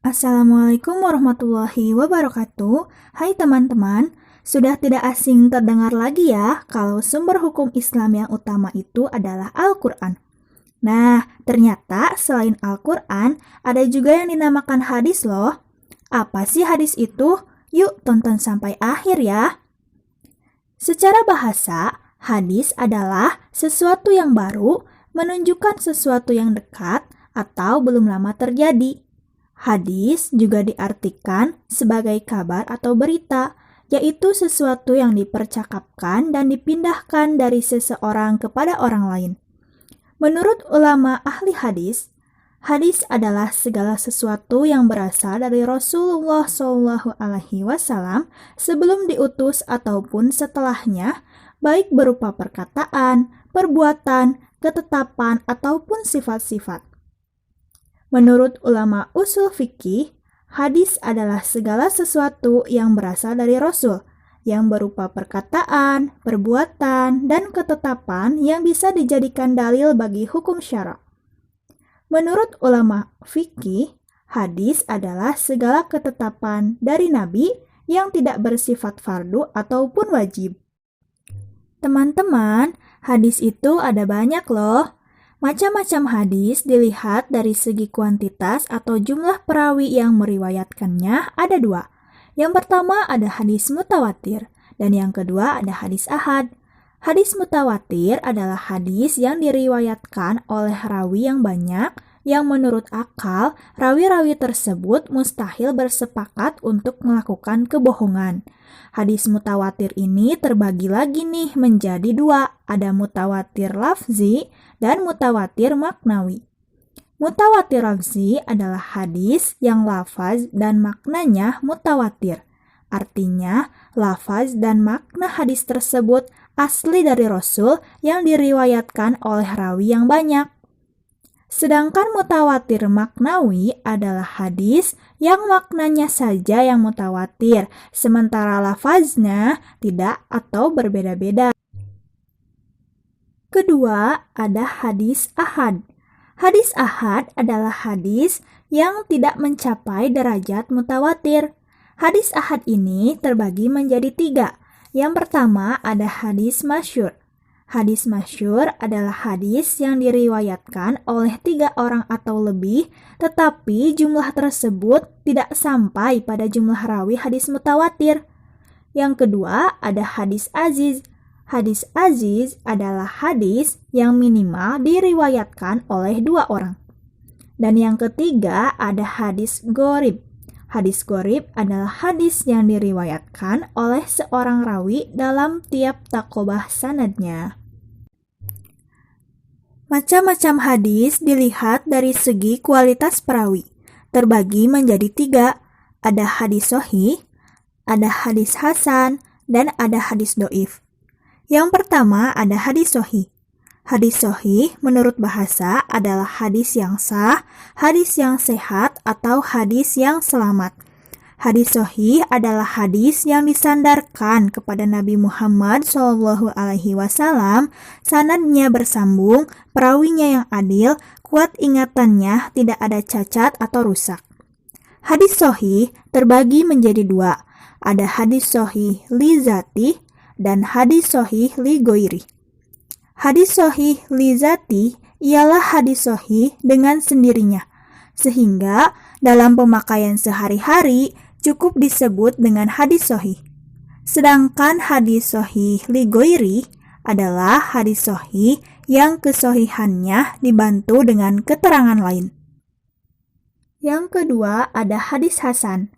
Assalamualaikum warahmatullahi wabarakatuh. Hai teman-teman, sudah tidak asing terdengar lagi ya kalau sumber hukum Islam yang utama itu adalah Al-Quran. Nah, ternyata selain Al-Quran, ada juga yang dinamakan hadis loh. Apa sih hadis itu? Yuk tonton sampai akhir ya. Secara bahasa, hadis adalah sesuatu yang baru, menunjukkan sesuatu yang dekat atau belum lama terjadi. Hadis juga diartikan sebagai kabar atau berita, yaitu sesuatu yang dipercakapkan dan dipindahkan dari seseorang kepada orang lain. Menurut ulama ahli hadis, hadis adalah segala sesuatu yang berasal dari Rasulullah SAW sebelum diutus ataupun setelahnya, baik berupa perkataan, perbuatan, ketetapan, ataupun sifat-sifat. Menurut ulama usul fikih, hadis adalah segala sesuatu yang berasal dari Rasul, yang berupa perkataan, perbuatan, dan ketetapan yang bisa dijadikan dalil bagi hukum syara. Menurut ulama fikih, hadis adalah segala ketetapan dari Nabi yang tidak bersifat fardu ataupun wajib. Teman-teman, hadis itu ada banyak loh. Macam-macam hadis dilihat dari segi kuantitas atau jumlah perawi yang meriwayatkannya ada dua. Yang pertama ada hadis mutawatir, dan yang kedua ada hadis ahad. Hadis mutawatir adalah hadis yang diriwayatkan oleh rawi yang banyak, yang menurut akal, rawi-rawi tersebut mustahil bersepakat untuk melakukan kebohongan. Hadis mutawatir ini terbagi lagi nih menjadi dua, ada mutawatir lafzi dan mutawatir maknawi. Mutawatir lafzi adalah hadis yang lafaz dan maknanya mutawatir. Artinya, lafaz dan makna hadis tersebut asli dari Rasul yang diriwayatkan oleh rawi yang banyak. Sedangkan mutawatir maknawi adalah hadis yang maknanya saja yang mutawatir, sementara lafaznya tidak atau berbeda-beda. Kedua, ada hadis ahad. Hadis ahad adalah hadis yang tidak mencapai derajat mutawatir. Hadis ahad ini terbagi menjadi tiga. Yang pertama ada hadis masyhur. Hadis masyhur adalah hadis yang diriwayatkan oleh 3 orang atau lebih, tetapi jumlah tersebut tidak sampai pada jumlah rawi hadis mutawatir. Yang kedua ada hadis aziz. Hadis aziz adalah hadis yang minimal diriwayatkan oleh 2 orang. Dan yang ketiga ada hadis gharib. Hadis gharib adalah hadis yang diriwayatkan oleh seorang rawi dalam tiap takobah sanadnya. Macam-macam hadis dilihat dari segi kualitas perawi. Terbagi menjadi 3, ada hadis sahih, ada hadis hasan, dan ada hadis dhaif. Yang pertama ada hadis sahih. Hadis sahih menurut bahasa adalah hadis yang sah, hadis yang sehat, atau hadis yang selamat. Hadis sahih adalah hadis yang disandarkan kepada Nabi Muhammad SAW, sanadnya bersambung, perawinya yang adil, kuat ingatannya, tidak ada cacat atau rusak. Hadis sahih terbagi menjadi 2, ada hadis sahih li zati dan hadis sahih li ghairi. Hadis sahih li zati ialah hadis sahih dengan sendirinya, sehingga dalam pemakaian sehari-hari cukup disebut dengan hadis sahih. Sedangkan hadis sahih li ghairi adalah hadis sahih yang kesahihannya dibantu dengan keterangan lain. Yang kedua ada hadis hasan.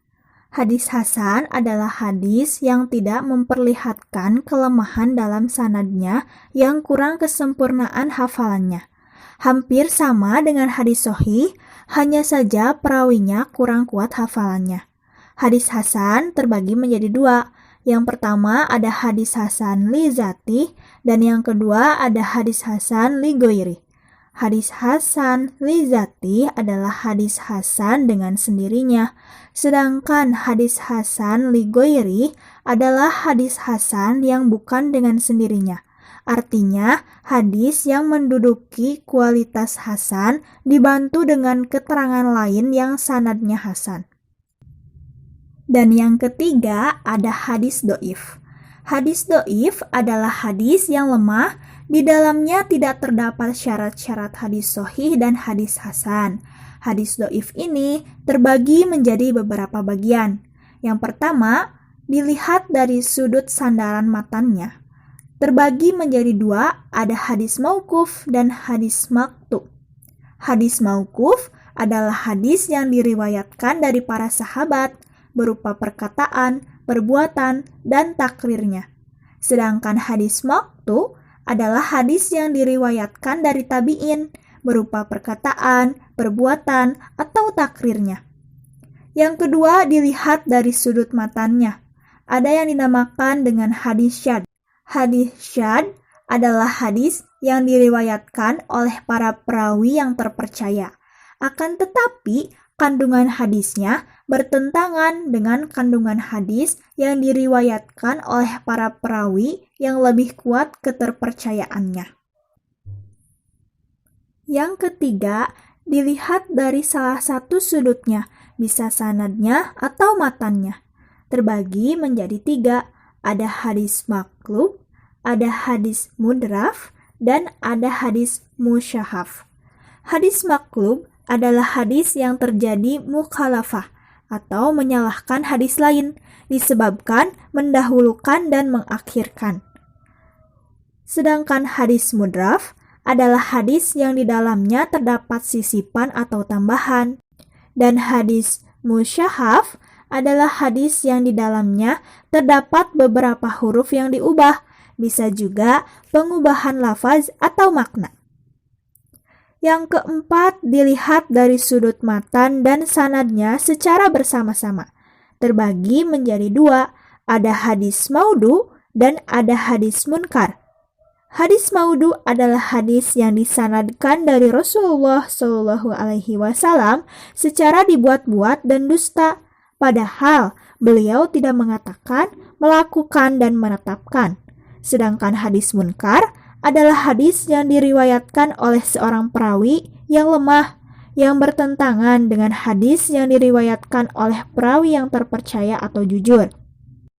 Hadis hasan adalah hadis yang tidak memperlihatkan kelemahan dalam sanadnya yang kurang kesempurnaan hafalannya. Hampir sama dengan hadis sahih, hanya saja perawinya kurang kuat hafalannya. Hadis hasan terbagi menjadi 2. Yang pertama ada hadis hasan li zati dan yang kedua ada hadis hasan li ghairi. Hadis hasan li zati adalah hadis hasan dengan sendirinya, sedangkan hadis hasan li ghairi adalah hadis hasan yang bukan dengan sendirinya. Artinya, hadis yang menduduki kualitas hasan dibantu dengan keterangan lain yang sanadnya hasan. Dan yang ketiga, ada hadis do'if. Hadis do'if adalah hadis yang lemah, di dalamnya tidak terdapat syarat-syarat hadis sahih dan hadis hasan. Hadis do'if ini terbagi menjadi beberapa bagian. Yang pertama, dilihat dari sudut sandaran matannya. Terbagi menjadi dua, ada hadis mauquf dan hadis maqtu. Hadis mauquf adalah hadis yang diriwayatkan dari para sahabat berupa perkataan, perbuatan, dan takrirnya. Sedangkan hadis maqtu adalah hadis yang diriwayatkan dari tabi'in berupa perkataan, perbuatan, atau takrirnya. Yang kedua, dilihat dari sudut matannya. Ada yang dinamakan dengan hadis syadz. Hadis syadz adalah hadis yang diriwayatkan oleh para perawi yang terpercaya. Akan tetapi, kandungan hadisnya bertentangan dengan kandungan hadis yang diriwayatkan oleh para perawi yang lebih kuat keterpercayaannya. Yang ketiga, dilihat dari salah satu sudutnya, bisa sanadnya atau matannya. Terbagi menjadi tiga, ada hadis maqlub, ada hadis mudraf, dan ada hadis musyahaf. Hadis maqlub adalah hadis yang terjadi mukhalafah atau menyalahkan hadis lain disebabkan mendahulukan dan mengakhirkan. Sedangkan hadis mudraf adalah hadis yang di dalamnya terdapat sisipan atau tambahan. Dan hadis musyahaf adalah hadis yang di dalamnya terdapat beberapa huruf yang diubah, bisa juga pengubahan lafaz atau makna. Yang keempat, dilihat dari sudut matan dan sanadnya secara bersama-sama. Terbagi menjadi dua, ada hadis maudhu dan ada hadis munkar. Hadis maudhu adalah hadis yang disanadkan dari Rasulullah SAW secara dibuat-buat dan dusta. Padahal beliau tidak mengatakan, melakukan, dan menetapkan. Sedangkan hadis munkar adalah hadis yang diriwayatkan oleh seorang perawi yang lemah, yang bertentangan dengan hadis yang diriwayatkan oleh perawi yang terpercaya atau jujur.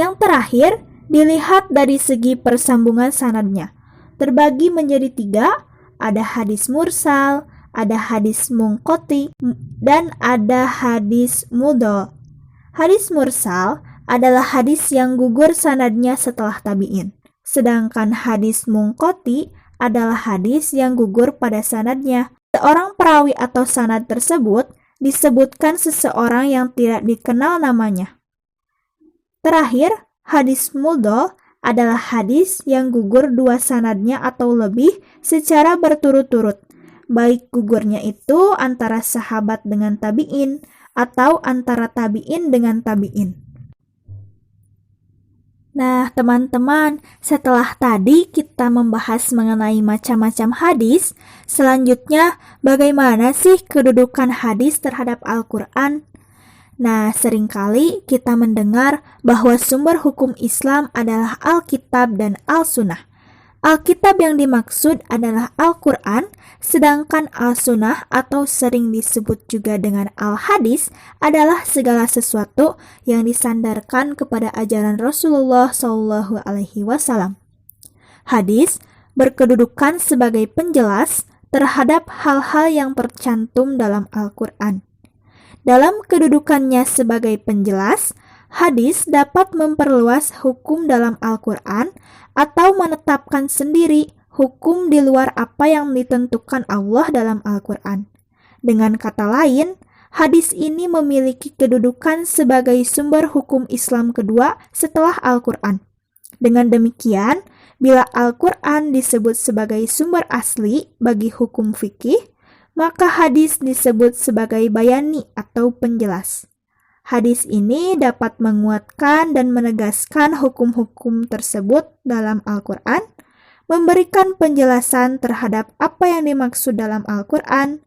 Yang terakhir, dilihat dari segi persambungan sanadnya. Terbagi menjadi tiga, ada hadis mursal, ada hadis munqati, dan ada hadis mudhal. Hadis mursal adalah hadis yang gugur sanadnya setelah tabi'in. Sedangkan hadis munqati adalah hadis yang gugur pada sanadnya. Seorang perawi atau sanad tersebut disebutkan seseorang yang tidak dikenal namanya. Terakhir, hadis mudhal adalah hadis yang gugur dua sanadnya atau lebih secara berturut-turut. Baik gugurnya itu antara sahabat dengan tabi'in atau antara tabi'in dengan tabi'in. Nah, teman-teman, setelah tadi kita membahas mengenai macam-macam hadis, selanjutnya bagaimana sih kedudukan hadis terhadap Al-Quran? Nah, seringkali kita mendengar bahwa sumber hukum Islam adalah Alkitab dan Al-Sunnah. Alkitab yang dimaksud adalah Al-Quran, sedangkan Al-Sunnah atau sering disebut juga dengan Al-Hadis adalah segala sesuatu yang disandarkan kepada ajaran Rasulullah SAW. Hadis berkedudukan sebagai penjelas terhadap hal-hal yang tercantum dalam Al-Quran. Dalam kedudukannya sebagai penjelas, hadis dapat memperluas hukum dalam Al-Quran atau menetapkan sendiri hukum di luar apa yang ditentukan Allah dalam Al-Quran. Dengan kata lain, hadis ini memiliki kedudukan sebagai sumber hukum Islam kedua setelah Al-Quran. Dengan demikian, bila Al-Quran disebut sebagai sumber asli bagi hukum fikih, maka hadis disebut sebagai bayani atau penjelas. Hadis ini dapat menguatkan dan menegaskan hukum-hukum tersebut dalam Al-Quran, memberikan penjelasan terhadap apa yang dimaksud dalam Al-Quran,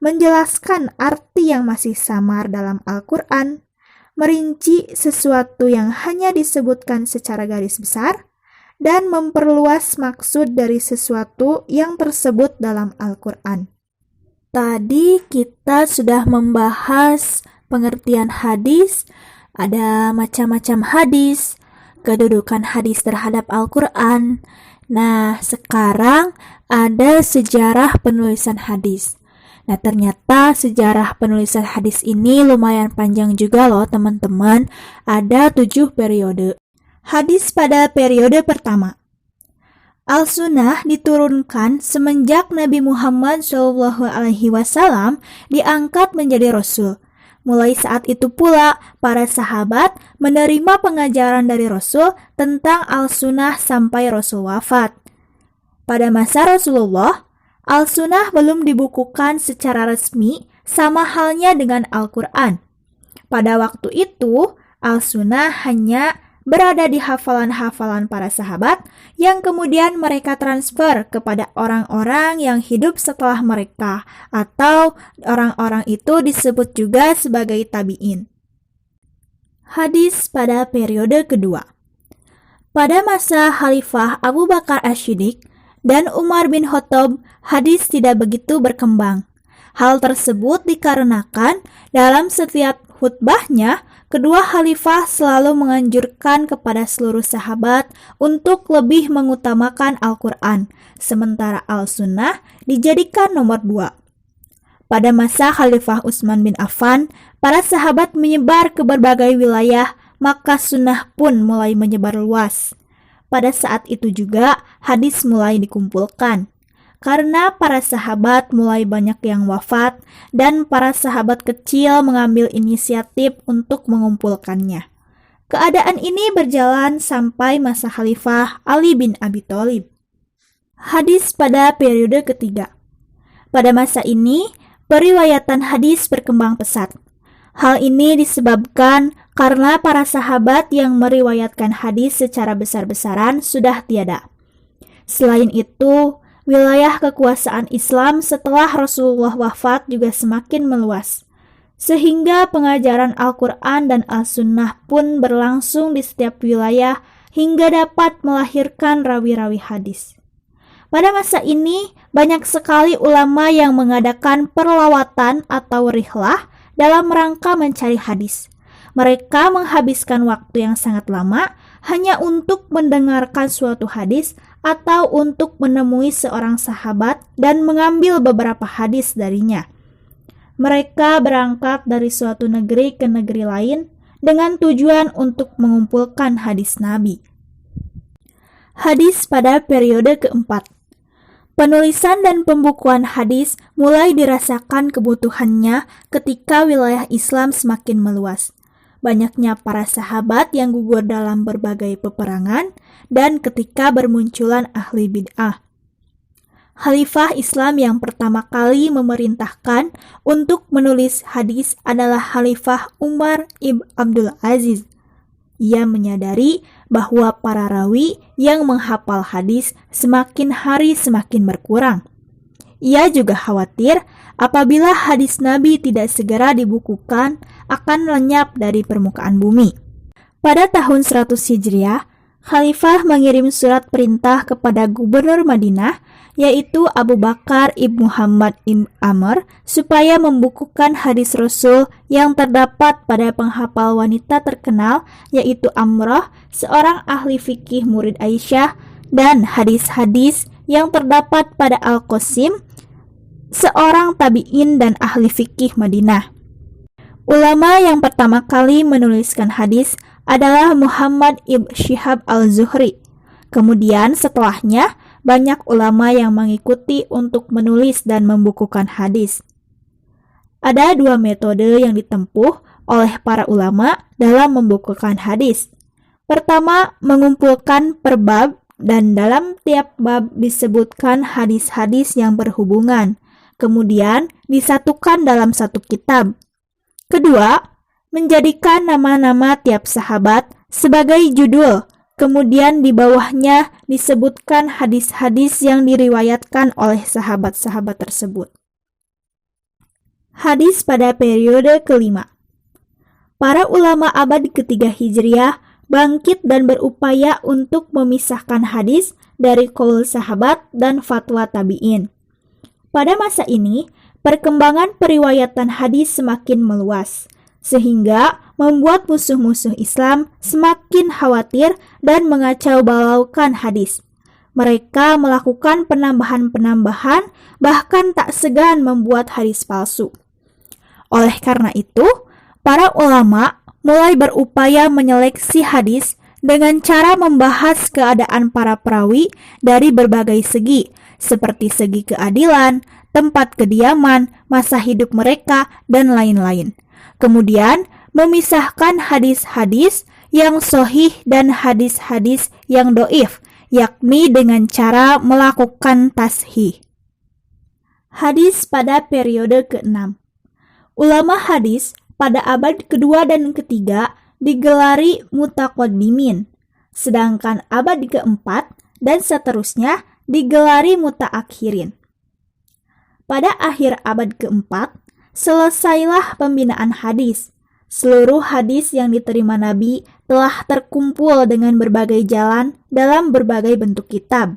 menjelaskan arti yang masih samar dalam Al-Quran, merinci sesuatu yang hanya disebutkan secara garis besar, dan memperluas maksud dari sesuatu yang tersebut dalam Al-Quran. Tadi kita sudah membahas pengertian hadis, ada macam-macam hadis, kedudukan hadis terhadap Al-Quran. Nah, sekarang ada sejarah penulisan hadis. Nah, ternyata sejarah penulisan hadis ini lumayan panjang juga loh teman-teman. Ada 7 periode. Hadis pada periode pertama. Al-Sunnah diturunkan semenjak Nabi Muhammad SAW diangkat menjadi Rasul. Mulai saat itu pula, para sahabat menerima pengajaran dari Rasul tentang Al-Sunnah sampai Rasul wafat. Pada masa Rasulullah, Al-Sunnah belum dibukukan secara resmi, sama halnya dengan Al-Quran. Pada waktu itu, Al-Sunnah hanya berada di hafalan-hafalan para sahabat yang kemudian mereka transfer kepada orang-orang yang hidup setelah mereka, atau orang-orang itu disebut juga sebagai tabi'in. Hadis pada periode kedua. Pada masa Khalifah Abu Bakar Asy-Syiddiq dan Umar bin Khattab, hadis tidak begitu berkembang. Hal tersebut dikarenakan dalam setiap khutbahnya, kedua khalifah selalu menganjurkan kepada seluruh sahabat untuk lebih mengutamakan Al-Quran, sementara Al-Sunnah dijadikan nomor 2. Pada masa Khalifah Utsman bin Affan, para sahabat menyebar ke berbagai wilayah, maka sunnah pun mulai menyebar luas. Pada saat itu juga hadis mulai dikumpulkan. Karena para sahabat mulai banyak yang wafat dan para sahabat kecil mengambil inisiatif untuk mengumpulkannya. Keadaan ini berjalan sampai masa Khalifah Ali bin Abi Thalib. Hadis pada periode ketiga. Pada masa ini, periwayatan hadis berkembang pesat. Hal ini disebabkan karena para sahabat yang meriwayatkan hadis secara besar-besaran sudah tiada. Selain itu, wilayah kekuasaan Islam setelah Rasulullah wafat juga semakin meluas, sehingga pengajaran Al-Quran dan Al-Sunnah pun berlangsung di setiap wilayah hingga dapat melahirkan rawi-rawi hadis. Pada masa ini, banyak sekali ulama yang mengadakan perlawatan atau rihlah dalam rangka mencari hadis. Mereka menghabiskan waktu yang sangat lama hanya untuk mendengarkan suatu hadis atau untuk menemui seorang sahabat dan mengambil beberapa hadis darinya. Mereka berangkat dari suatu negeri ke negeri lain dengan tujuan untuk mengumpulkan hadis Nabi. Hadis pada periode keempat. Penulisan dan pembukuan hadis mulai dirasakan kebutuhannya ketika wilayah Islam semakin meluas. Banyaknya para sahabat yang gugur dalam berbagai peperangan dan ketika bermunculan ahli bid'ah. Khalifah Islam yang pertama kali memerintahkan untuk menulis hadis adalah Khalifah Umar ibn Abdul Aziz. Ia menyadari bahwa para rawi yang menghafal hadis semakin hari semakin berkurang. Ia juga khawatir apabila hadis Nabi tidak segera dibukukan akan lenyap dari permukaan bumi. Pada tahun 100 Hijriah, Khalifah mengirim surat perintah kepada gubernur Madinah, yaitu Abu Bakar ibn Muhammad ibn Amr, supaya membukukan hadis Rasul yang terdapat pada penghafal wanita terkenal, yaitu Amrah, seorang ahli fikih murid Aisyah, dan hadis-hadis yang terdapat pada Al-Qasim, seorang tabi'in dan ahli fikih Madinah. Ulama yang pertama kali menuliskan hadis adalah Muhammad ibn Syihab al-Zuhri. Kemudian setelahnya, banyak ulama yang mengikuti untuk menulis dan membukukan hadis. Ada 2 metode yang ditempuh oleh para ulama dalam membukukan hadis. Pertama, mengumpulkan per bab dan dalam tiap bab disebutkan hadis-hadis yang berhubungan, kemudian disatukan dalam satu kitab. Kedua, menjadikan nama-nama tiap sahabat sebagai judul, kemudian di bawahnya disebutkan hadis-hadis yang diriwayatkan oleh sahabat-sahabat tersebut. Hadis pada periode kelima. Para ulama abad ketiga Hijriah bangkit dan berupaya untuk memisahkan hadis dari qaul sahabat dan fatwa tabi'in. Pada masa ini, perkembangan periwayatan hadis semakin meluas, sehingga membuat musuh-musuh Islam semakin khawatir dan mengacau balaukan hadis. Mereka melakukan penambahan-penambahan, bahkan tak segan membuat hadis palsu. Oleh karena itu, para ulama mulai berupaya menyeleksi hadis dengan cara membahas keadaan para perawi dari berbagai segi, seperti segi keadilan, tempat kediaman, masa hidup mereka, dan lain-lain. Kemudian, memisahkan hadis-hadis yang sahih dan hadis-hadis yang dhaif, yakni dengan cara melakukan tashih. Hadis pada periode ke-6. Ulama hadis pada abad kedua dan ketiga digelari mutaqaddimin, sedangkan abad keempat dan seterusnya digelari mutaakhirin. Pada akhir abad keempat, selesailah pembinaan hadis. Seluruh hadis yang diterima Nabi telah terkumpul dengan berbagai jalan dalam berbagai bentuk kitab.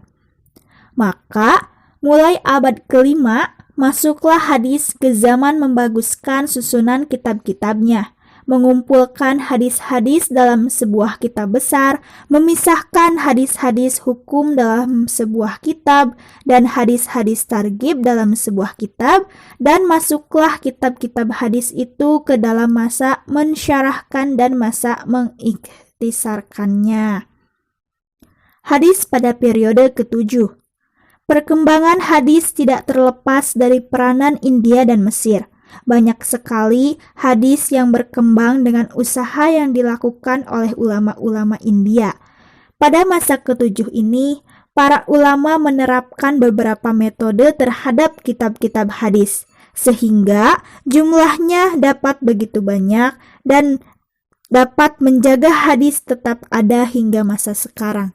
Maka, mulai abad kelima, masuklah hadis ke zaman membaguskan susunan kitab-kitabnya, mengumpulkan hadis-hadis dalam sebuah kitab besar, memisahkan hadis-hadis hukum dalam sebuah kitab, dan hadis-hadis targhib dalam sebuah kitab, dan masuklah kitab-kitab hadis itu ke dalam masa mensyarahkan dan masa mengikhtisarkannya. Hadis pada periode ke-7. Perkembangan hadis tidak terlepas dari peranan India dan Mesir. Banyak sekali hadis yang berkembang dengan usaha yang dilakukan oleh ulama-ulama India. Pada masa ke-7 ini, para ulama menerapkan beberapa metode terhadap kitab-kitab hadis, sehingga jumlahnya dapat begitu banyak dan dapat menjaga hadis tetap ada hingga masa sekarang.